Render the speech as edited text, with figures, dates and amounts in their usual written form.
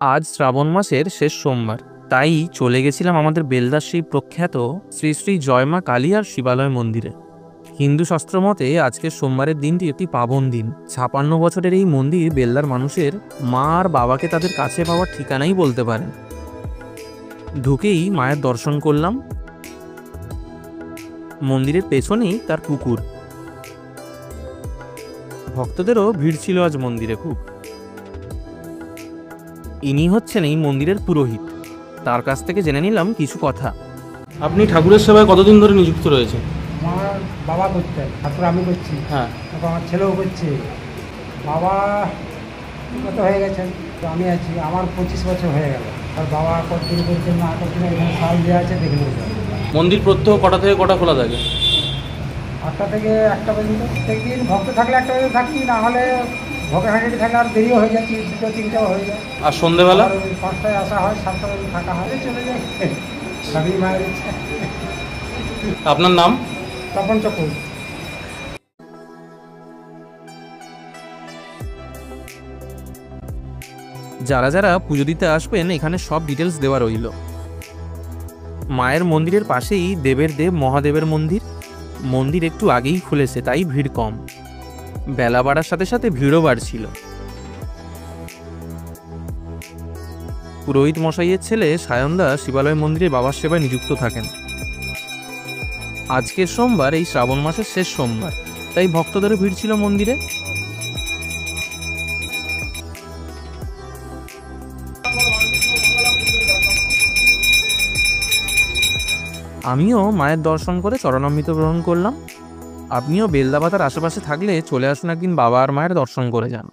আজ শ্রাবণ মাসের শেষ সোমবার, তাই চলে গেছিলাম আমাদের বেলদার সেই প্রখ্যাত শ্রী শ্রী জয়মা কালী আর শিবালয় মন্দিরে। হিন্দু শাস্ত্র মতে আজকের সোমবারের দিনটি একটি পাবন দিন। 56 বছরের এই মন্দির বেলদার মানুষের মা আর বাবাকে তাদের কাছে পাওয়ার ঠিকানাই বলতে পারেন। ঢুকেই মায়ের দর্শন করলাম। মন্দিরের পেছনেই তার পুকুর। ভক্তদেরও ভিড় ছিল আজ মন্দিরে খুব। ইনি হচ্ছেন এই মন্দিরের পুরোহিত। তার কাছ থেকে জেনে নিলাম কিছু কথা। আপনি ঠাকুরের সেবায় কতদিন ধরে নিযুক্ত রয়েছেন? আমার বাবা করতেন, তারপর আমি করছি, হ্যাঁ। তারপর আমার ছেলেও করছে। বাবা কত হয়ে গেছেন, তো আমি আছি, আমার 25 বছর হয়ে গেল। আর বাবা কতদিন করছেন না করছেন, এখানে সাল দেওয়া আছে, দেখে নেব। মন্দির প্রত্যহ কটা থেকে কটা খোলা থাকে? 8টা থেকে 1টা পর্যন্ত। প্রত্যেকদিন ভক্ত থাকলে 1টা পর্যন্ত থাকি, না হলে ভোগে হাঁটি থাকলে আর দেরিও হয়ে যায়, 2টো 3টাও হয়ে যায়। আর সন্ধেবেলা? 5টায় আসা হয়, 7টা পর্যন্ত থাকা হয়, চলে যায়। সবই মায়ের ইচ্ছা। আপনার নাম? তপন চক্রবর্তী। যারা যারা পুজো দিতে আসবেন এখানে সব ডিটেলস দেওয়া রইল। মায়ের মন্দিরের পাশেই দেবের দেব মহাদেবের মন্দির। মন্দির একটু আগেই খুলেছে, তাই ভিড় কম। বেলা বাড়ার সাথে সাথে ভিড়ও বাড়ছিল। পুরোহিত মশাইয়ের ছেলে সায়নদা শিবালয় মন্দিরে বাবার সেবায় নিযুক্ত থাকেন। আজকের সোমবার এই শ্রাবণ মাসের শেষ সোমবার, তাই ভক্তদেরও ভিড় ছিল মন্দিরে। আমিও মায়ের দর্শন করে চরণামৃত গ্রহণ করলাম। আপনিও বেলদাবাতার আশেপাশে থাকলে চলে আসুন একদিন, বাবা আর মায়ের দর্শন করে যান।